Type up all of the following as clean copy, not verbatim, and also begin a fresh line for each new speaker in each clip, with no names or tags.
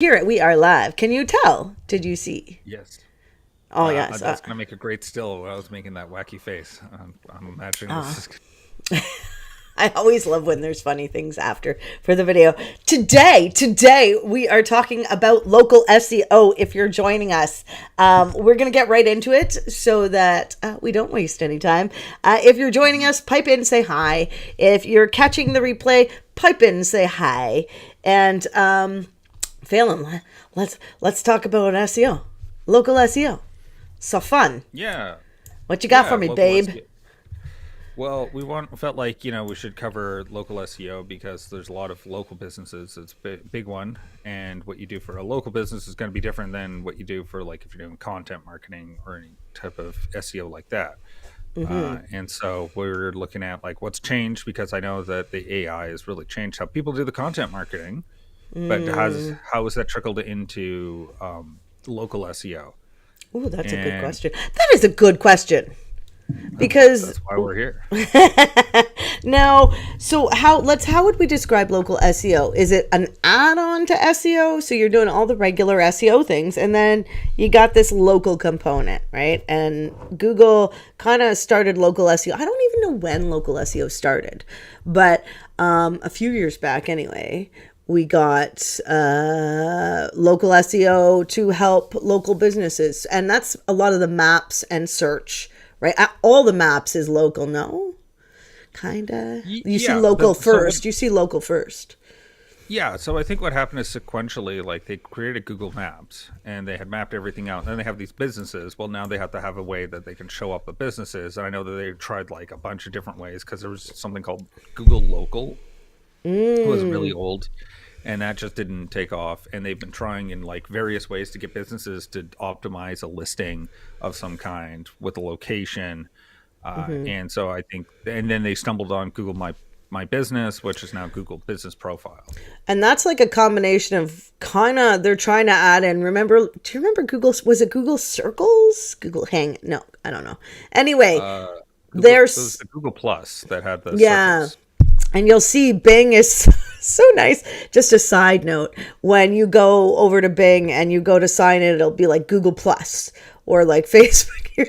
Here we are live. Can you tell? Did you see?
Yes.
Oh yes.
That's going to make a great still when I was making that wacky face. I'm imagining this is.
I always love when there's funny things after for the video. Today we are talking about local SEO. If you're joining us, we're gonna get right into it so that we don't waste any time. If you're joining us, pipe in, say hi. If you're catching the replay, pipe in, say hi. And Phelan, let's talk about SEO, local SEO. So fun.
Yeah.
What you got
Yeah.
for me,
Local
babe?
SEO. Well, felt like we should cover local SEO because there's a lot of local businesses. It's a big one, and what you do for a local business is going to be different than what you do for like if you're doing content marketing or any type of SEO like that. And so we're looking at like what's changed because I know that the AI has really changed how people do the content marketing, but how has that trickled into local SEO?
Ooh, that's a good
And
question. That is a good question because
that's why we're here.
now, so how would we describe local SEO? Is it an add-on to SEO? So you're doing all the regular SEO things, and then you got this local component, right? And Google kind of started local SEO. I don't even know when local SEO started, but a few years back anyway. We got local SEO to help local businesses. And that's a lot of the maps and search, right? All the maps is local, no? Kind of. You see
Yeah.
local first. You see local first.
Yeah, so I think what happened is sequentially, like they created Google Maps and they had mapped everything out. And then they have these businesses. Well, now they have to have a way that they can show up the businesses. And I know that they tried like a bunch of different ways because there was something called Google Local. It was really old, and that just didn't take off. And they've been trying in like various ways to get businesses to optimize a listing of some kind with a location. And so I think, and then they stumbled on Google My Business, which is now Google Business Profile.
And that's like a combination of kind of, they're trying to add in, remember, do you remember Google, was it Google Circles? Google Hang, no, I don't know. Anyway,
It was
there's,
the Google Plus that had the
yeah.
circles.
And you'll see Bing is so nice. Just a side note, when you go over to Bing and you go to sign in, it'll be like Google Plus or like Facebook. You're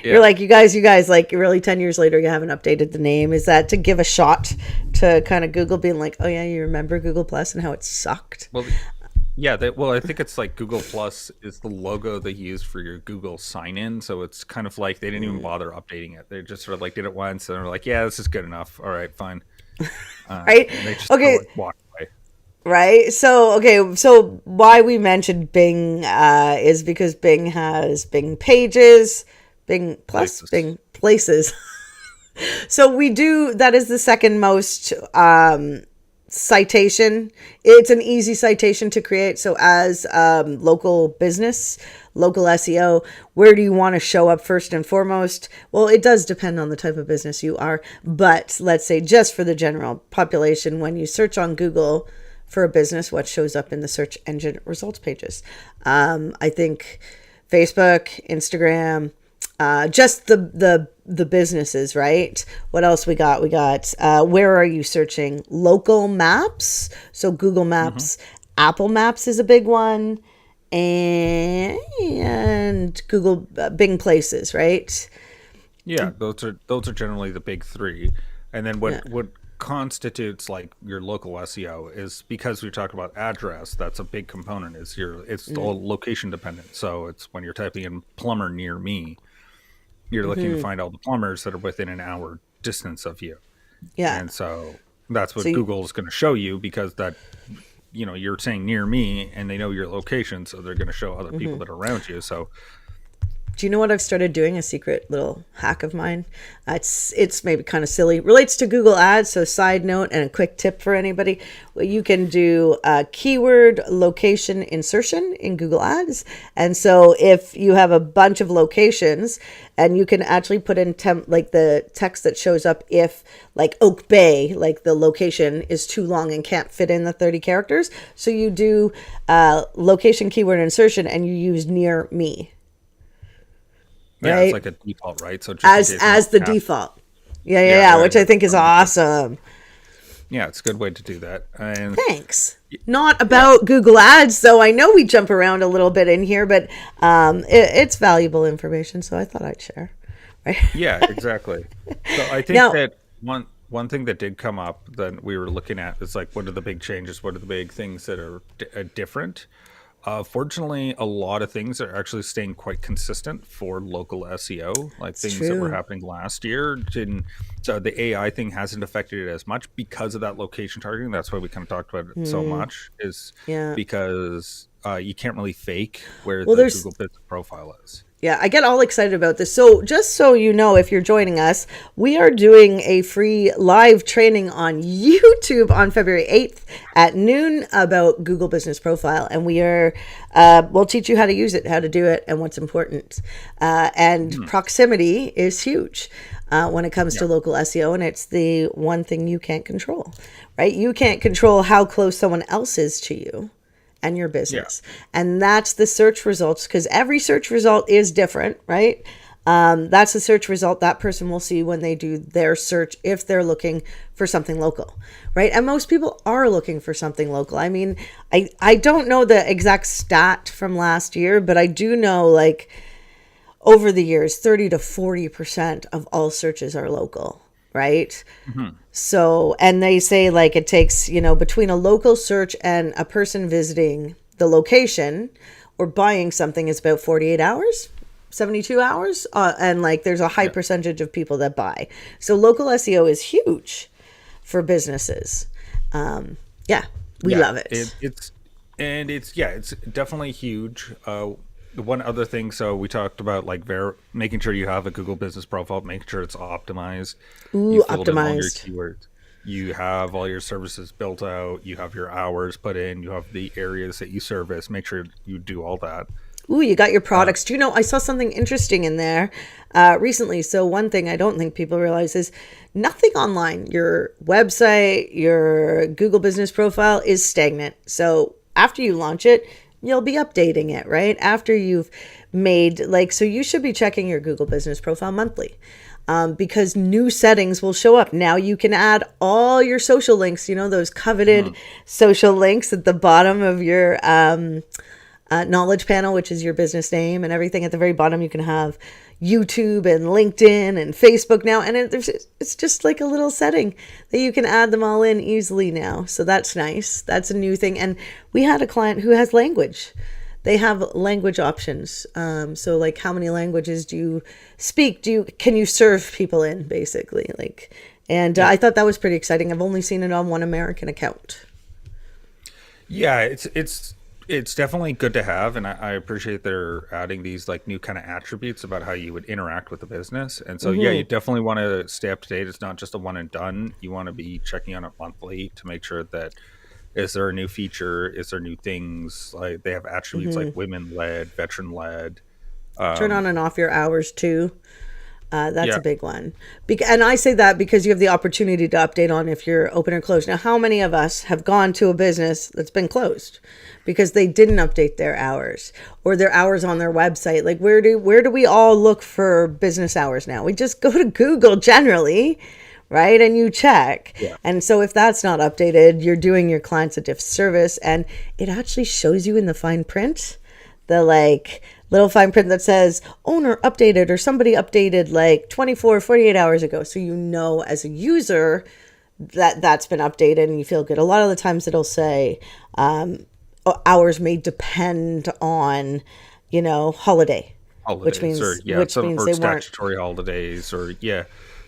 Yeah.
like, you guys, like really 10 years later, you haven't updated the name. Is that to give a shot to kind of Google being like, oh yeah, you remember Google Plus and how it sucked?
Well, yeah. I think it's like Google Plus is the logo they use for your Google sign in. So it's kind of like they didn't even bother updating it. They just sort of like did it once and they're like, yeah, this is good enough. All right, fine.
Right?
And they just kind of
Okay.
like walk away.
Right. So, okay. So why we mentioned Bing is because Bing has Bing Pages, Bing Plus,
Places.
Bing Places. So we do, that is the second most citation. It's an easy citation to create. So as local business, local SEO, where do you want to show up first and foremost? Well, it does depend on the type of business you are. But let's say just for the general population, when you search on Google for a business, what shows up in the search engine results pages? I think Facebook, Instagram, just the businesses, right? What else we got? We got where are you searching? Local maps. So Google
Hmm.
Maps, Apple Maps is a big one, and Google Bing Places, right?
Yeah, those are generally the big three. And then
Yeah.
what constitutes like your local SEO is because we talked about address. That's a big component. It's all location dependent. So it's when you're typing in plumber near me, you're looking to find all the plumbers that are within an hour distance of you.
Yeah.
And so that's
So
what Google is going to show you because that you're saying near me and they know your location, so they're going to show other people that are around you. So
do you know what I've started doing? A secret little hack of mine. It's maybe kind of silly. Relates to Google Ads. So side note and a quick tip for anybody. Well, you can do a keyword location insertion in Google Ads. And so if you have a bunch of locations and you can actually put in like the text that shows up if like Oak Bay, like the location is too long and can't fit in the 30 characters. So you do location keyword insertion and you use near me.
yeah, it's
Right?
like a default, right? So just in case you
As
don't
the
have,
default. Yeah,
yeah,
which I think is awesome.
Yeah, it's a good way to do that. And
Thanks. Not about Google Ads, so I know we jump around a little bit in here, but it's valuable information, so I thought I'd share. Right?
yeah, exactly. So I think
Now,
that one thing that did come up that we were looking at is like, what are the big changes? What are the big things that are different? Fortunately, a lot of things are actually staying quite consistent for local SEO. Like
it's
things that were
true.
happening last year didn't. So the AI thing hasn't affected it as much because of that location targeting. That's why we kind of talked about it so much. Is
Yeah.
because you can't really fake where
Well,
the
there's
Google Business profile is.
Yeah, I get all excited about this. So, just so you know, if you're joining us, we are doing a free live training on YouTube on February 8th at noon about Google Business Profile. And we'll teach you how to use it, how to do it, and what's important. And proximity is huge when it comes to
Yeah.
local SEO. And it's the one thing you can't control, right? You can't control how close someone else is to you and your
Yeah.
business. And that's the search results, because every search result is different, right? That's the search result that person will see when they do their search if they're looking for something local, right? And most people are looking for something local. I mean, I don't know the exact stat from last year, but I do know, like, over the years, 30 to 40% of all searches are local, right? So, and they say like it takes, between a local search and a person visiting the location or buying something is about 48 hours, 72 hours. And like there's a high
Yeah.
percentage of people that buy. So local SEO is huge for businesses. Yeah, we love it.
It's definitely huge. One other thing, so we talked about like making sure you have a Google Business Profile, making sure it's optimized.
Ooh,
You filled in all your
optimized.
keywords. You have all your services built out. You have your hours put in. You have the areas that you service. Make sure you do all that.
Ooh, you got your products. Do you know, I saw something interesting in there recently. So one thing I don't think people realize is nothing online. Your website, your Google Business Profile is stagnant. So after you launch it, you'll be updating it, right? After you've so you should be checking your Google Business Profile monthly. Because new settings will show up. Now you can add all your social links, those coveted social links at the bottom of your knowledge panel, which is your business name and everything. At the very bottom, you can have YouTube and LinkedIn and Facebook now. And it's just like a little setting that you can add them all in easily now. So that's nice. That's a new thing. And we had a client who has language. They have language options. So like how many languages do you speak? Can you serve people in, basically? I thought that was pretty exciting. I've only seen it on one American account.
Yeah, it's definitely good to have, and I appreciate they're adding these like new kind of attributes about how you would interact with the business. And so yeah, you definitely want to stay up to date. It's not just a one and done. You want to be checking on it monthly to make sure that is there a new feature, is there new things, like they have attributes like women led, veteran led.
Turn on and off your hours too. That's
Yeah.
a big one. And I say that because you have the opportunity to update on if you're open or closed. Now, how many of us have gone to a business that's been closed because they didn't update their hours or their hours on their website? Like where do we all look for business hours now? We just go to Google generally, right? And you check.
Yeah.
And so if that's not updated, you're doing your clients a disservice. And it actually shows you in the fine print, the little fine print that says owner updated or somebody updated 48 hours ago. So as a user that's been updated and you feel good. A lot of the times it'll say hours may depend on, holiday.
Holidays
Which means
or
they weren't.
statutory holidays or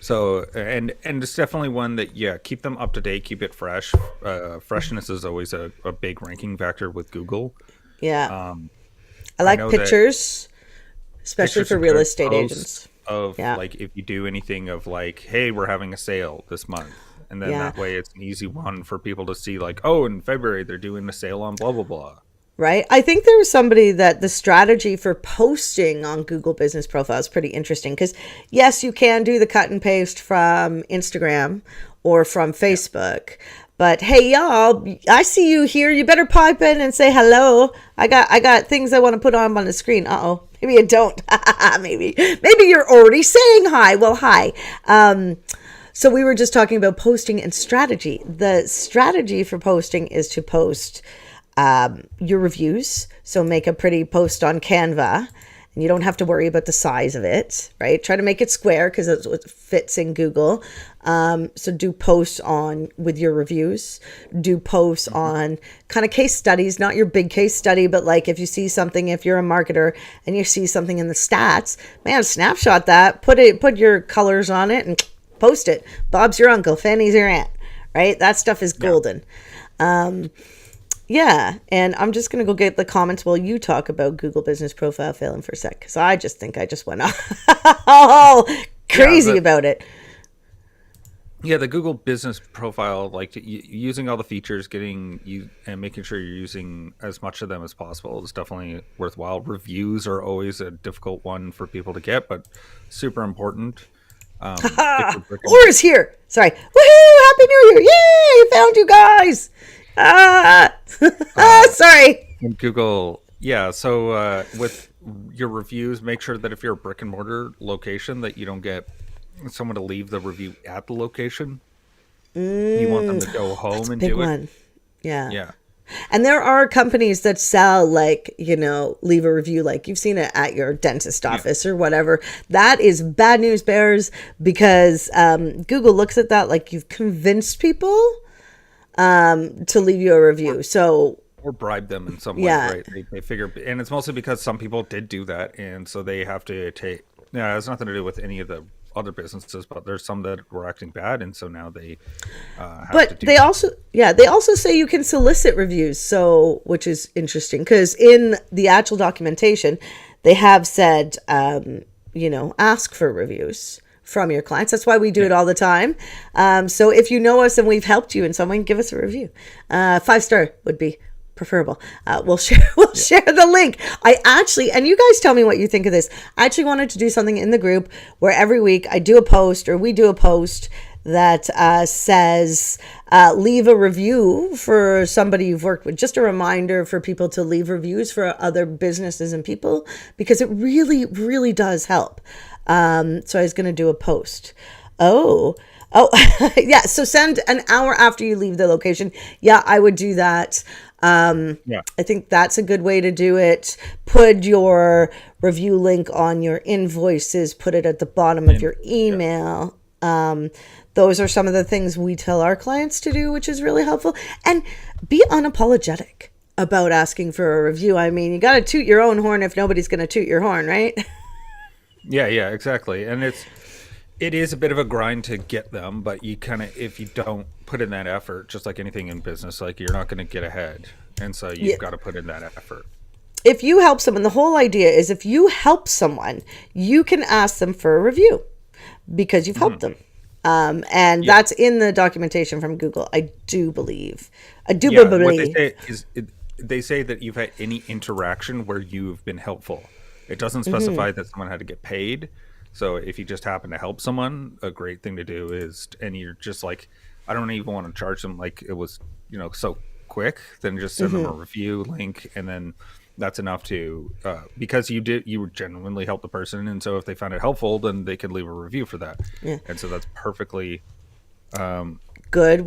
so and it's definitely one that keep them up to date, keep it fresh. Freshness is always a big ranking factor with Google.
I like
know that
pictures, especially
pictures
for
of
real
their
estate
posts
agents.
of
Yeah.
like if you do anything of like, hey, we're having a sale this month, and then that way it's an easy one for people to see, like, oh, in February they're doing a sale on blah blah blah.
Right. I think there was somebody that the strategy for posting on Google Business Profile is pretty interesting because, yes, you can do the cut and paste from Instagram or from Facebook. But hey, y'all, I see you here. You better pipe in and say hello. I got things I want to put on the screen. Uh-oh. Maybe you don't. Maybe you're already saying hi. Well, hi. So we were just talking about posting and strategy. The strategy for posting is to post your reviews. So make a pretty post on Canva, and you don't have to worry about the size of it, right? Try to make it square because that's what fits in Google. So do posts on with your reviews. Do posts on kind of case studies, not your big case study, but like if you see something, if you're a marketer and you see something in the stats, man, snapshot that, put your colors on it and post it. Bob's your uncle, Fanny's your aunt, right? That stuff is golden. Yeah, and I'm just going to go get the comments while you talk about Google Business Profile Phelan for a sec, because I just think I just went all crazy about it.
Yeah, the Google Business Profile, like using all the features, getting you and making sure you're using as much of them as possible is definitely worthwhile. Reviews are always a difficult one for people to get, but super important.
Laura's here. Sorry. Woohoo! Happy New Year! Yay! Found you guys. Sorry.
In Google, yeah. So with your reviews, make sure that if you're a brick and mortar location, that you don't get someone to leave the review at the location. You want them to go home and do it.
Yeah. And there are companies that sell, like, leave a review, like you've seen it at your dentist office or whatever. That is bad news bears, because Google looks at that like you've convinced people to leave you a review. So,
or bribe them in some way, right? They figure, and it's mostly because some people did do that, and so they have to take. Yeah, it has nothing to do with any of the other businesses, but there's some that were acting bad, and so now they have to do
they also say you can solicit reviews, so, which is interesting, because in the actual documentation they have said ask for reviews from your clients. That's why we do it all the time. So if you know us and we've helped you in some way, give us a review. 5-star would be preferable. We'll share the link. I actually, and you guys tell me what you think of this. I actually wanted to do something in the group where every week I do a post, or we do a post that says leave a review for somebody you've worked with. Just a reminder for people to leave reviews for other businesses and people, because it really, really does help. So I was going to do a post. Oh, yeah. So send an hour after you leave the location. Yeah, I would do that. I think that's a good way to do it. Put your review link on your invoices, put it at the bottom of your email. Those are some of the things we tell our clients to do, which is really helpful. And be unapologetic about asking for a review. I mean, you got to toot your own horn if nobody's going to toot your horn, right?
Yeah, exactly. And it is a bit of a grind to get them, but you kind of, if you don't put in that effort, just like anything in business, like you're not going to get ahead. And so you've got to put in that effort.
If you help someone, the whole idea is if you help someone, you can ask them for a review because you've helped them. And that's in the documentation from Google, I do believe. What they say is
they say that you've had any interaction where you've been helpful. It doesn't specify that someone had to get paid. So if you just happen to help someone, a great thing to do is, and you're just like, I don't even want to charge them like it was, so quick, then just send them a review link, and then that's enough to, because you genuinely help the person, and so if they found it helpful, then they could leave a review for that. Yeah. And so that's perfectly
good.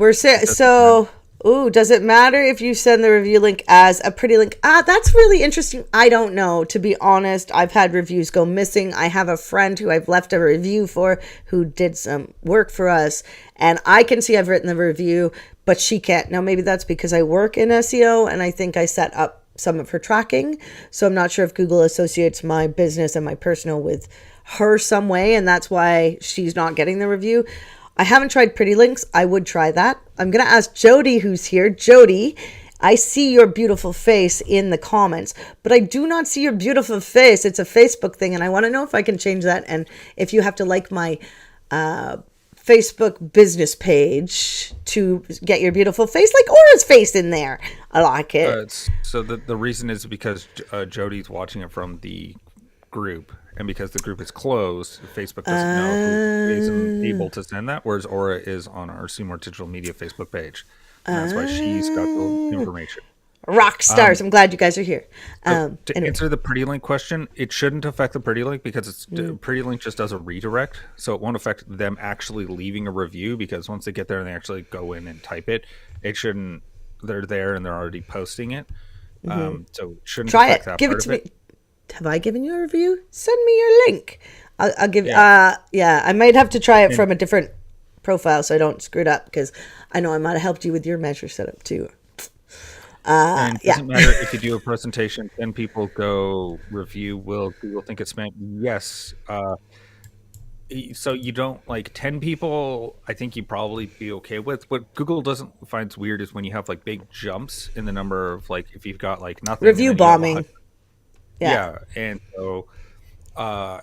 Does it matter if you send the review link as a pretty link? That's really interesting. I don't know. To be honest, I've had reviews go missing. I have a friend who I've left a review for who did some work for us, and I can see I've written the review, but she can't. Now, maybe that's because I work in SEO, and I think I set up some of her tracking. So I'm not sure if Google associates my business and my personal with her some way, and that's why she's not getting the review. I haven't tried pretty links. I would try that. I'm going to ask Jody, who's here. Jody, I see your beautiful face in the comments, but I do not see your beautiful face. It's a Facebook thing, and I want to know if I can change that, and if you have to like my Facebook business page to get your beautiful face, like Aura's face in there. I like it.
So the reason is because Jody's watching it from the group, and because the group is closed, Facebook doesn't know who isn't able to send that, whereas Aura is on our Seymour Digital Media Facebook page. And that's why she's got the information.
Rock stars. I'm glad you guys are here.
To
Anyway.
answer the pretty link question, it shouldn't affect the pretty link because pretty link just does a redirect, so it won't affect them actually leaving a review, because once they get there and they actually go in and type it, it shouldn't. They're there and they're already posting it, so it shouldn't
Try
affect
it.
that
Give it
part
to
of
me.
it.
Have I given you a review? Send me your link. I'll give.
Yeah.
Yeah. I might have to try it from a different profile so I don't screw it up, because I know I might have helped you with your measure setup too.
And it doesn't matter if you do a presentation, 10 people go review, will Google think it's spam? Yes. So you don't, like, 10 people, I think you'd probably be okay with. What Google doesn't finds weird is when you have like big jumps in the number of, like, if you've got like nothing.
Review
and then you have
bombing.
Yeah. And so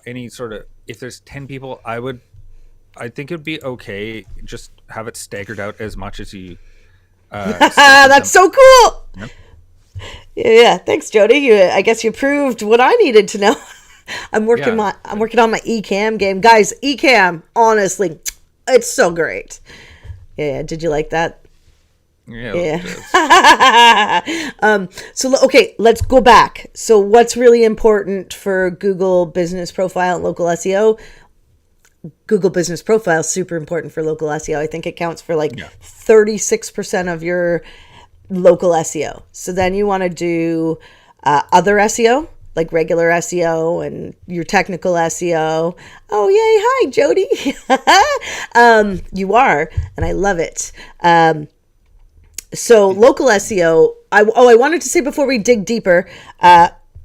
any sort of, if there's 10 people, I think it'd be okay. Just have it staggered out as much as you.
That's so cool.
Yep.
Yeah. Thanks, Jody. I guess you proved what I needed to know. I'm working on my eCam game, guys. eCam, honestly, it's so great. Yeah. Did you like that?
Yeah.
So okay, let's go back. So what's really important for Google Business Profile and local SEO? Google Business Profile is super important for local SEO. I think it counts for 36% of your local SEO. So then you want to do other SEO, like regular SEO and your technical SEO. Oh, yay. Hi, Jody. You are, and I love it. So local SEO, I wanted to say before we dig deeper,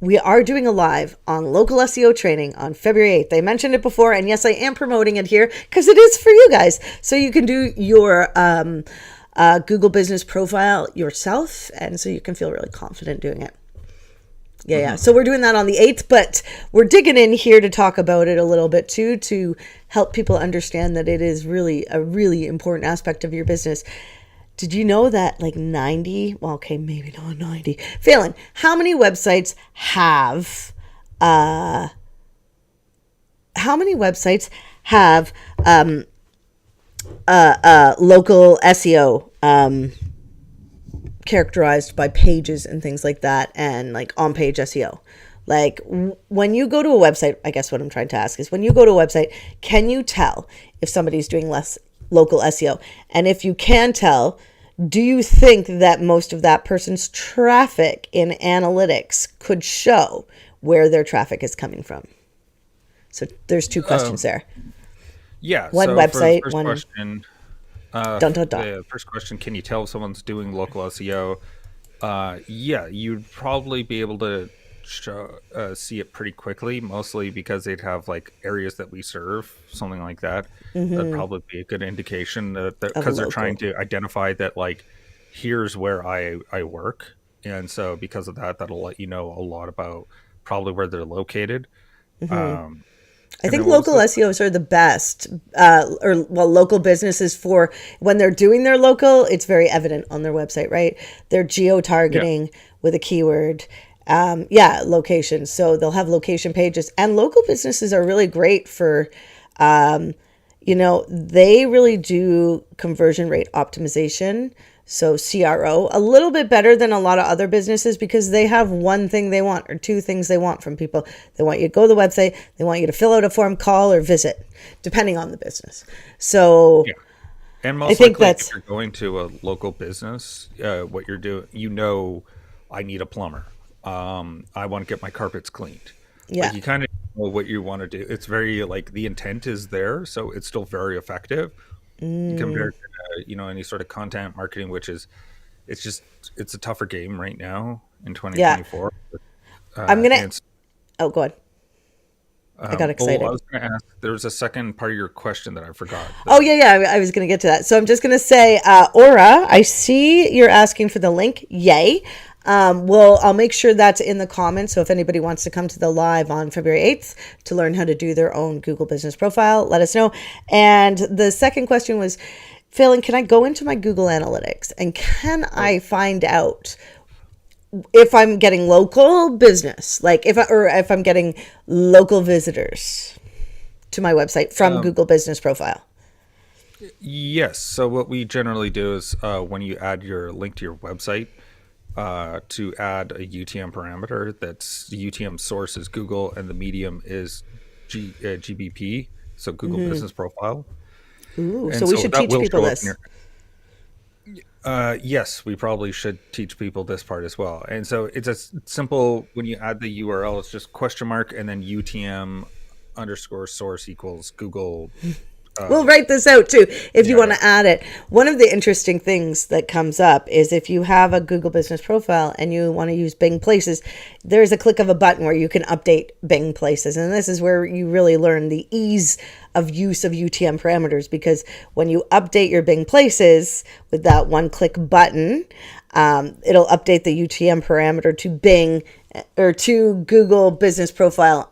we are doing a live on local SEO training on February 8th. I mentioned it before, and yes, I am promoting it here because it is for you guys. So you can do your Google Business Profile yourself, and so you can feel really confident doing it. Yeah. So we're doing that on the 8th, but we're digging in here to talk about it a little bit too, to help people understand that it is really a really important aspect of your business. Did you know that maybe not 90. Phelan, how many websites have local SEO characterized by pages and things like that, and on-page SEO? When you go to a website, I guess what I'm trying to ask is, when you go to a website, can you tell if somebody's doing less local SEO? And if you can tell, do you think that most of that person's traffic in analytics could show where their traffic is coming from? So there's two questions there.
Yeah.
One
so
website,
for the first
one.
question, the first question, can you tell if someone's doing local SEO? Yeah, you'd probably be able to see it pretty quickly, mostly because they'd have areas that we serve, something like that. That'd probably be a good indication that because they're trying to identify that here's where I work, and so because of that, that'll let you know a lot about probably where they're located.
I think local SEOs are the best, local businesses, for when they're doing their local, it's very evident on their website, right? They're geo-targeting with a keyword. Location. So they'll have location pages, and local businesses are really great for, they really do conversion rate optimization. So CRO, a little bit better than a lot of other businesses, because they have one thing they want or two things they want from people. They want you to go to the website. They want you to fill out a form, call, or visit, depending on the business. So
yeah. And most
I think
likely, if you're going to a local business, what you're doing, I need a plumber. I want to get my carpets cleaned.
Yeah.
You kind of know what you want to do. It's very the intent is there, so it's still very effective compared to any sort of content marketing, which is it's a tougher game right now in 2024.
Yeah. Go on. I got excited.
I was going to ask, there was a second part of your question that I forgot.
Oh, yeah. I was going to get to that. So I'm just going to say, Aura, I see you're asking for the link. Yay. I'll make sure that's in the comments. So if anybody wants to come to the live on February 8th to learn how to do their own Google Business Profile, let us know. And the second question was, Phelan, can I go into my Google Analytics and can I find out if I'm getting local business, if I'm getting local visitors to my website from Google Business Profile?
Yes. So what we generally do is when you add your link to your website, to add a UTM parameter. That's the UTM source is Google and the medium is GBP, so Google Business Profile.
Ooh, so
And
we
so
should
that
teach
will
people
show up in
this.
your. Yes, we probably should teach people this part as well. And so it's a simple, when you add the URL, it's just question mark and then UTM underscore source equals Google.
We'll
Uh,
write this out too if you
yeah,
want
yeah.
to add it. One of the interesting things that comes up is if you have a Google Business Profile and you want to use Bing Places, there's a click of a button where you can update Bing Places. And this is where you really learn the ease of use of UTM parameters, because when you update your Bing Places with that one click button, it'll update the UTM parameter to Bing or to Google Business Profile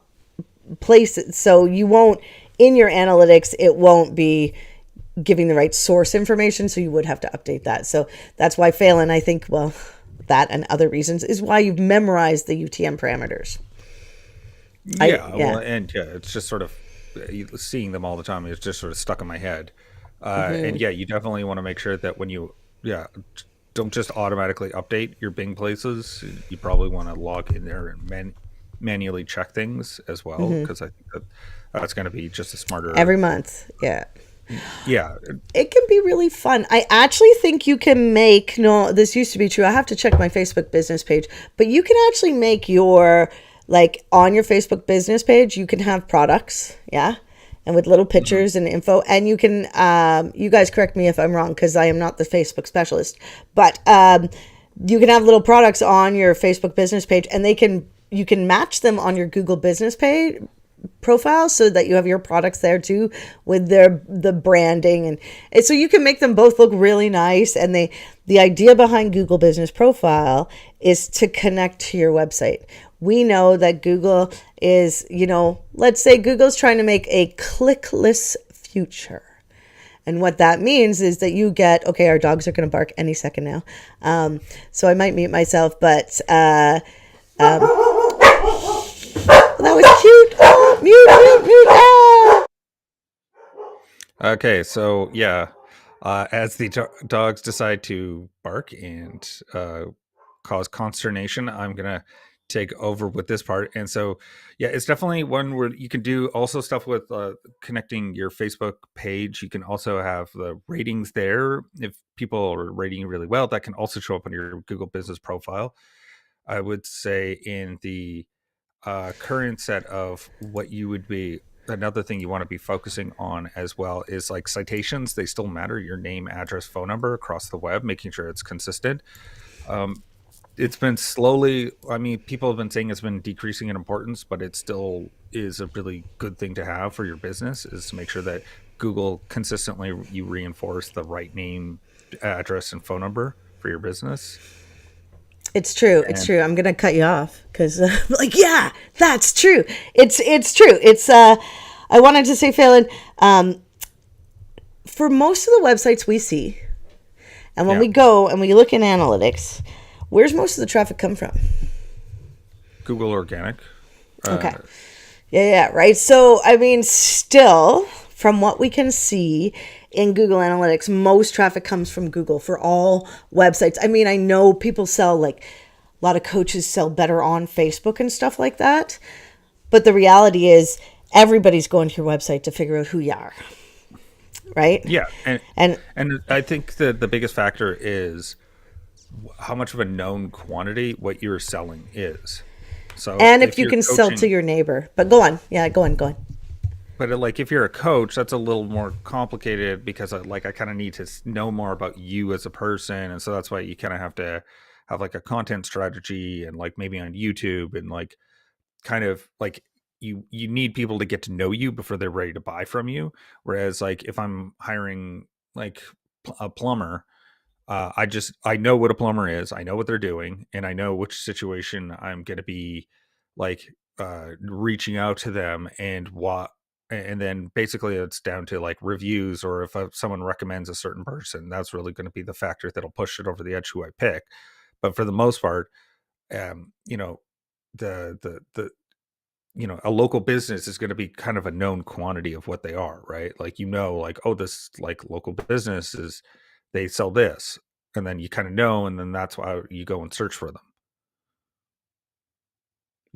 places. So you won't, in your analytics, it won't be giving the right source information. So you would have to update that. So that's why Phelan, I think, well, that and other reasons is why you've memorized the UTM parameters.
Yeah, well,
Yeah.
and yeah, it's just sort of seeing them all the time. It's just sort of stuck in my head. And yeah, you definitely want to make sure that when you, yeah, don't just automatically update your Bing places. You probably want to log in there and manually check things as well, because I think that that's going to be just a smarter.
Every month. Yeah.
Yeah,
It can be really fun. I actually think you can make, no, this used to be true. I have to check my Facebook business page, but you can actually make your, like on your Facebook business page, you can have products. Yeah. And with little
mhm.
pictures and info. And you can, you guys correct me if I'm wrong, because I am not the Facebook specialist, but you can have little products on your Facebook business page, and you can match them on your Google business page profile so that you have your products there too with the branding, and so you can make them both look really nice. And the idea behind Google Business Profile is to connect to your website. We know that Google is, let's say Google's trying to make a clickless future. And what that means is that you get, okay, our dogs are going to bark any second now. So I might mute myself, but that was cute. Oh, mute, mute, mute. Ah.
Okay, so yeah, as the dogs decide to bark and cause consternation, I'm gonna take over with this part. And so, yeah, it's definitely one where you can do also stuff with connecting your Facebook page. You can also have the ratings there. If people are rating you really well, that can also show up on your Google Business Profile. I would say in the current set of what you would be, another thing you want to be focusing on as well is like citations. They still matter, your name, address, phone number across the web, making sure it's consistent. um, it's been slowly, I mean, people have been saying it's been decreasing in importance, but it still is a really good thing to have for your business, is to make sure that Google consistently, you reinforce the right name, address, and phone number for your business.
It's true. It's
And
true. I'm gonna cut you off because, like, yeah, that's true. It's true. I wanted to say, Phelan, for most of the websites we see, and when
yeah,
we go and we look in analytics, where's most of the traffic come from?
Google organic.
Okay.
uh,
Yeah, right. So, I mean, still, from what we can see in Google Analytics, most traffic comes from Google for all websites. I mean, I know people sell, like, a lot of coaches sell better on Facebook and stuff like that. But the reality is, everybody's going to your website to figure out who you are, right?
Yeah, and
And
and I think that the biggest factor is how much of a known quantity what you're selling is. So
and if
if
you
you're
can sell to
coaching,
your neighbor. But go on. Yeah, go on, go on.
but like if you're a coach, that's a little more complicated because I kind of need to know more about you as a person, and so that's why you kind of have to have like a content strategy and like maybe on YouTube and like kind of like you need people to get to know you before they're ready to buy from you. Whereas like if I'm hiring like a plumber, I know what a plumber is. I know what they're doing, and I know which situation I'm going to be like reaching out to them and what. And then basically it's down to like reviews, or if someone recommends a certain person, that's really going to be the factor that'll push it over the edge who I pick. But for the most part, you know, the a local business is going to be kind of a known quantity of what they are, right? Like, like, oh, this like local business is, they sell this. and then you kind of know, and then that's why you go and search for them.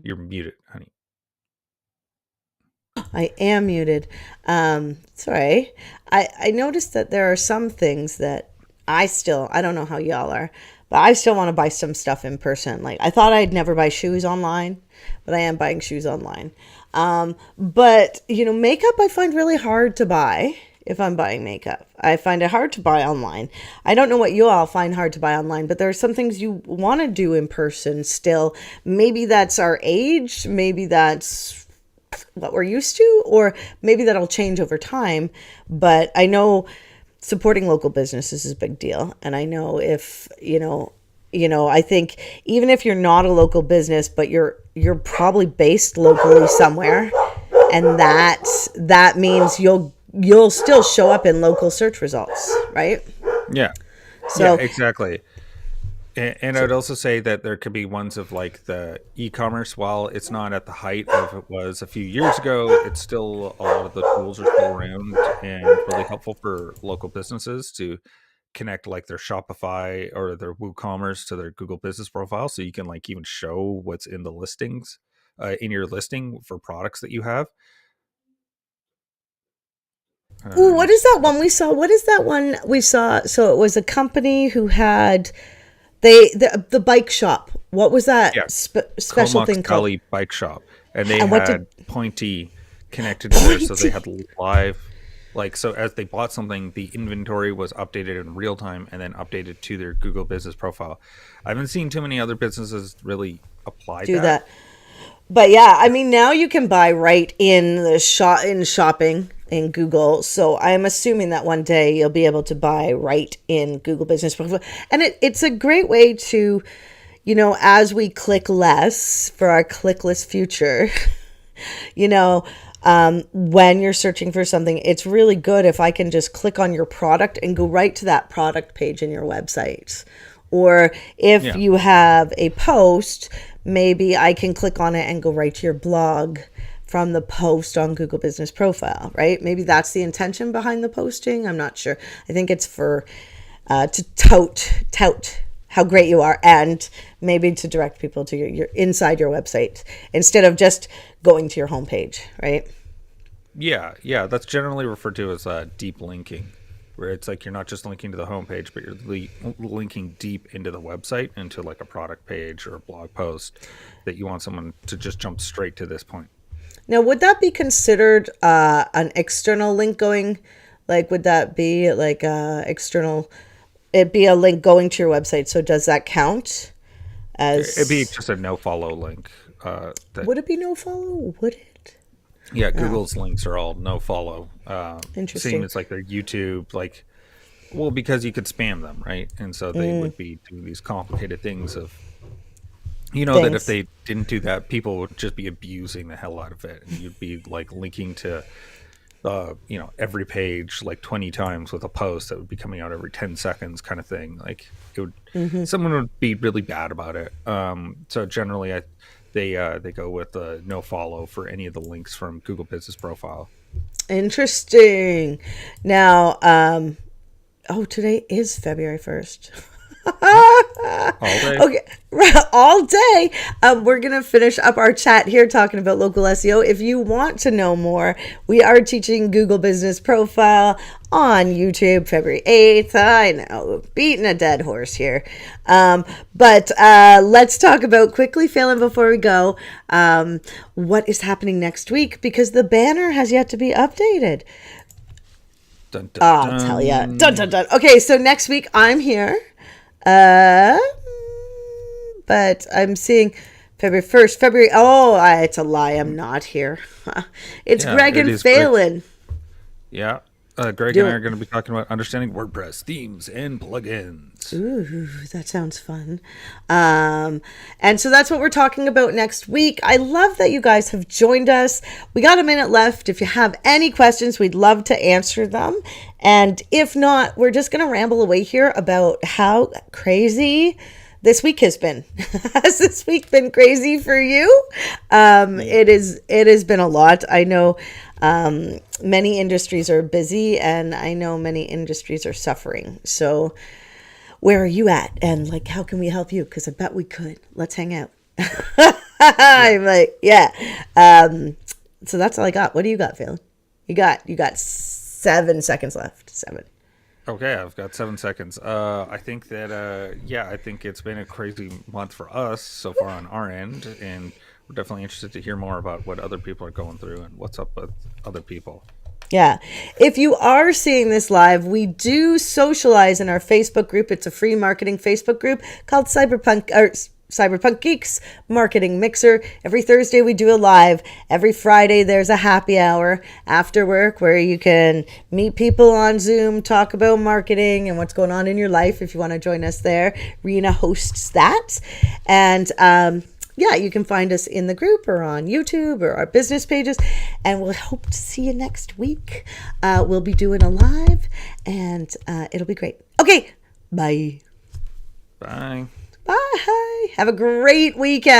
You're muted, honey.
I am muted. Sorry. I noticed that there are some things that I don't know how y'all are, but I still want to buy some stuff in person. Like, I thought I'd never buy shoes online, but I am buying shoes online. But, makeup I find really hard to buy if I'm buying makeup. I find it hard to buy online. I don't know what you all find hard to buy online, but there are some things you want to do in person still. Maybe that's our age. Maybe that's what we're used to, or maybe that'll change over time. But I know supporting local businesses is a big deal. And I know if, I think even if you're not a local business, but you're probably based locally somewhere, and that means you'll still show up in local search results, right?
Yeah.
So
yeah, exactly. And I would also say that there could be ones of like the e-commerce. While it's not at the height of it was a few years ago, it's still, a lot of the tools are still around and really helpful for local businesses to connect like their Shopify or their WooCommerce to their Google business profile. So you can like even show what's in the listings, in your listing for products that you have.
ooh, what is that one we saw? What is that one we saw? So it was a company who had the bike shop. What was that
Yeah.
special
Comox
thing called?
Valley Bike Shop, and they
And what did
had Pointy connected to there, so they had live, like, so as they bought something, the inventory was updated in real time and then updated to their Google business profile. I haven't seen too many other businesses really apply
do
that.
that? But yeah, I mean, now you can buy right in the shopping in Google. So I'm assuming that one day you'll be able to buy right in Google Business Profile. And it's a great way to, as we click less for our clickless future, when you're searching for something, it's really good if I can just click on your product and go right to that product page in your website. Or if
Yeah.
you have a post, maybe I can click on it and go right to your blog from the post on Google Business Profile, right? Maybe that's the intention behind the posting. I'm not sure. I think it's for to tout how great you are, and maybe to direct people to your inside your website instead of just going to your homepage, right?
Yeah, that's generally referred to as deep linking, where it's like you're not just linking to the homepage, but you're linking deep into the website, into like a product page or a blog post that you want someone to just jump straight to this point.
Now, would that be considered an external link going? Like, would that be like external? It'd be a link going to your website. So does that count as?
It'd be just a no follow link.
Would it be no follow? Would it?
Yeah, Google's links are all no follow.
Interesting.
Same as like their YouTube, like, well, because you could spam them, right? And so they would be doing these complicated things of, that if they didn't do that, people would just be abusing the hell out of it, and you'd be like linking to, every page like 20 times with a post that would be coming out every 10 seconds, kind of thing. Like it would, someone would be really bad about it. So generally, they go with no follow for any of the links from Google Business Profile.
Interesting. Now, today is February 1st.
All day.
Okay, all day. We're gonna finish up our chat here talking about local SEO. If you want to know more, we are teaching Google Business Profile on YouTube February 8th. I know, beating a dead horse here. But let's talk about quickly, Phelan, before we go, what is happening next week, because the banner has yet to be updated.
Dun, dun,
I'll tell ya. Dun, dun, dun. Okay, so next week I'm here. But I'm seeing February 1st. It's a lie. I'm not here. It's Greg and Phelan.
Yeah. Greg and I are going to be talking about understanding WordPress themes and plugins.
Ooh, that sounds fun. And so that's what we're talking about next week. I love that you guys have joined us. We got a minute left. If you have any questions, we'd love to answer them. And if not, we're just going to ramble away here about how crazy this week has been. Has this week been crazy for you? It has been a lot. I know many industries are busy, and I know many industries are suffering. So where are you at? And like, how can we help you? Because I bet we could. Let's hang out. I'm like, yeah. So that's all I got. What do you got, Phelan? You got 7 seconds left. 7.
Okay, I've got 7 seconds. I think that, I think it's been a crazy month for us so far on our end, and we're definitely interested to hear more about what other people are going through and what's up with other people.
Yeah. If you are seeing this live, we do socialize in our Facebook group. It's a free marketing Facebook group called Cyberpunk Geeks Marketing Mixer. Every Thursday we do a live. Every Friday there's a happy hour after work where you can meet people on Zoom, talk about marketing and what's going on in your life. If you want to join us there, Rina hosts that. And you can find us in the group or on YouTube or our business pages. And we'll hope to see you next week. We'll be doing a live and it'll be great. Okay, bye.
Bye.
Bye. Have a great weekend.